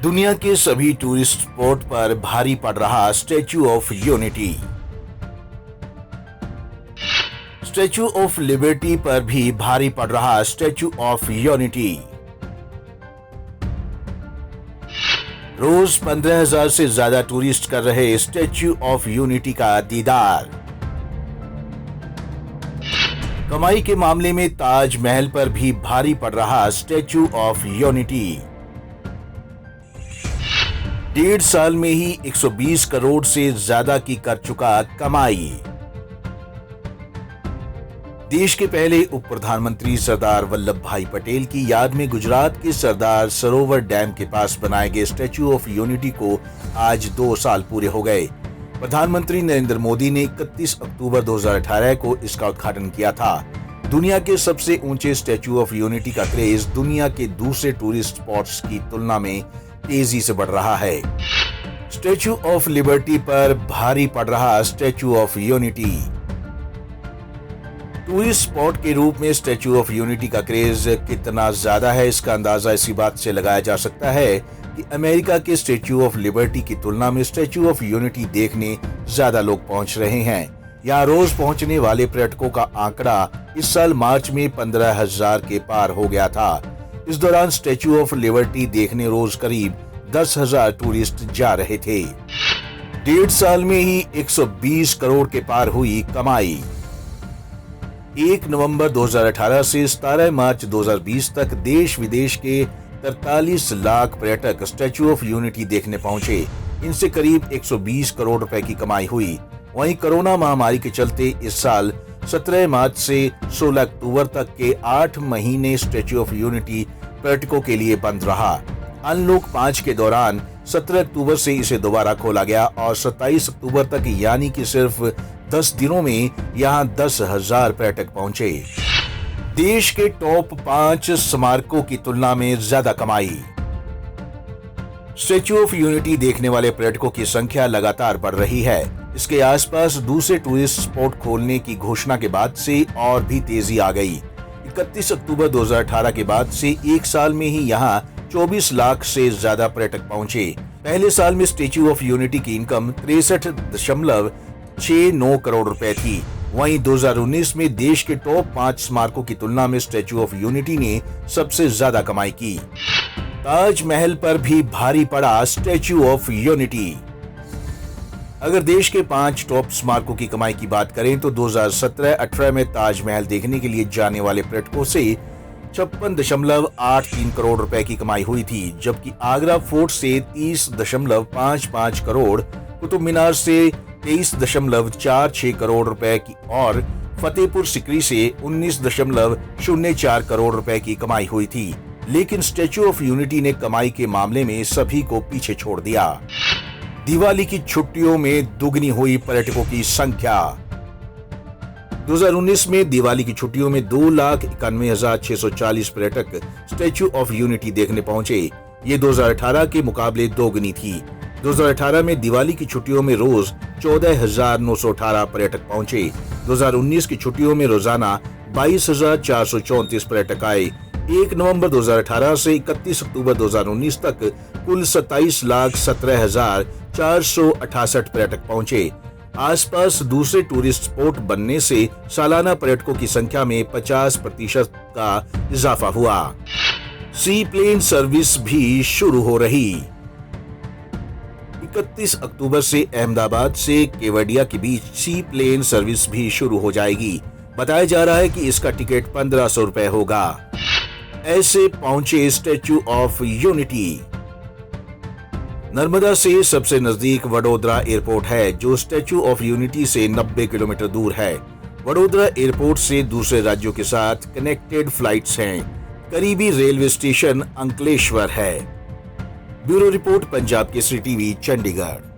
दुनिया के सभी टूरिस्ट स्पॉट पर भारी पड़ रहा statue of unity. Statue of liberty पर भी भारी पड़ रहा स्टैच्यू ऑफ यूनिटी। रोज 15,000 से ज्यादा टूरिस्ट कर रहे स्टैच्यू ऑफ यूनिटी का दीदार। कमाई के मामले में ताजमहल पर भी भारी पड़ रहा स्टैच्यू ऑफ यूनिटी। 1.5 साल में ही 120 करोड़ से ज्यादा की कर चुका कमाई। देश के पहले उप प्रधानमंत्री सरदार वल्लभ भाई पटेल की याद में गुजरात के सरदार सरोवर डैम के पास बनाए गए स्टैच्यू ऑफ यूनिटी को आज 2 साल पूरे हो गए। प्रधानमंत्री नरेंद्र मोदी ने 31 अक्टूबर 2018 को इसका उद्घाटन किया था। दुनिया के सबसे ऊंचे स्टैच्यू ऑफ यूनिटी का क्रेज दुनिया के दूसरे टूरिस्ट स्पॉट्स की तुलना में तेजी से बढ़ रहा है। स्टैच्यू ऑफ लिबर्टी पर भारी पड़ रहा statue of unity. Tourist spot के रूप में स्टैच्यू ऑफ यूनिटी का क्रेज कितना ज्यादा है, इसका अंदाजा इसी बात से लगाया जा सकता है कि अमेरिका के स्टैच्यू ऑफ लिबर्टी की तुलना में स्टैच्यू ऑफ यूनिटी देखने ज्यादा लोग पहुंच रहे हैं। यहाँ रोज पहुंचने वाले पर्यटकों का आंकड़ा इस साल मार्च में 15,000 के पार हो गया था। इस दौरान स्टैच्यू ऑफ लिबर्टी देखने रोज करीब 10,000 टूरिस्ट जा रहे थे। 1.5 साल में ही 120 करोड़ के पार हुई कमाई। 1 नवंबर 2018 से 17 मार्च 2020 तक देश विदेश के 43 लाख पर्यटक स्टैच्यू ऑफ यूनिटी देखने पहुंचे। इनसे करीब 120 करोड़ रुपए की कमाई हुई। वहीं कोरोना महामारी के चलते इस साल 17 मार्च से 16 अक्टूबर तक के 8 महीने स्टैच्यू ऑफ यूनिटी पर्यटकों के लिए बंद रहा। अनलॉक 5 के दौरान 17 अक्टूबर से इसे दोबारा खोला गया और 27 अक्टूबर तक यानी कि सिर्फ 10 दिनों में यहाँ 10,000 पर्यटक पहुंचे। देश के टॉप 5 स्मारकों की तुलना में ज्यादा कमाई। स्टैच्यू ऑफ यूनिटी देखने वाले पर्यटकों की संख्या लगातार बढ़ रही है। इसके आसपास दूसरे टूरिस्ट स्पॉट खोलने की घोषणा के बाद से और भी तेजी आ गई। 31 अक्टूबर 2018 के बाद से 1 साल में ही यहाँ 24 लाख से ज्यादा पर्यटक पहुंचे। पहले साल में स्टैच्यू ऑफ यूनिटी की इनकम 63.69 करोड़ रुपए थी। वहीं 2019 में देश के टॉप 5 स्मारकों की तुलना में स्टैच्यू ऑफ यूनिटी ने सबसे ज्यादा कमाई की। ताजमहल पर भी भारी पड़ा स्टैच्यू ऑफ यूनिटी। अगर देश के 5 टॉप स्मारकों की कमाई की बात करें तो 2017-18 में ताजमहल देखने के लिए जाने वाले पर्यटकों से 56.83 करोड़ रुपए की कमाई हुई थी, जबकि आगरा फोर्ट से 30.55 करोड़, कुतुब मीनार से 23.46 करोड़ रुपए की और फतेहपुर सिकरी से 19.04 करोड़ रुपए की कमाई हुई थी। लेकिन स्टैच्यू ऑफ यूनिटी ने कमाई के मामले में सभी को पीछे छोड़ दिया। दिवाली की छुट्टियों में दुगनी हुई पर्यटकों की संख्या। 2019 में दिवाली की छुट्टियों में 2,91,640 पर्यटक स्टैच्यू ऑफ यूनिटी देखने पहुंचे। ये 2018 के मुकाबले दोगुनी थी। 2018 में दिवाली की छुट्टियों में रोज 14,918 पर्यटक पहुंचे। 2019 की छुट्टियों में रोजाना 22,434 पर्यटक आए। 1 नवंबर 2018 से 31 अक्टूबर 2019 तक कुल 27,17,468 पर्यटक पहुंचे। आसपास दूसरे टूरिस्ट स्पॉट बनने से सालाना पर्यटकों की संख्या में 50% का इजाफा हुआ। सी प्लेन सर्विस भी शुरू हो रही। 31 अक्टूबर से अहमदाबाद से केवडिया के बीच सी प्लेन सर्विस भी शुरू हो जाएगी। बताया जा रहा है कि इसका टिकट 1,500 रुपए होगा। ऐसे पहुंचे स्टैच्यू ऑफ यूनिटी। नर्मदा से सबसे नजदीक वडोदरा एयरपोर्ट है, जो स्टैच्यू ऑफ यूनिटी से 90 किलोमीटर दूर है। वडोदरा एयरपोर्ट से दूसरे राज्यों के साथ कनेक्टेड फ्लाइट्स हैं। करीबी रेलवे स्टेशन अंकलेश्वर है। Bureau report, Punjab Kesari TV, Chandigarh.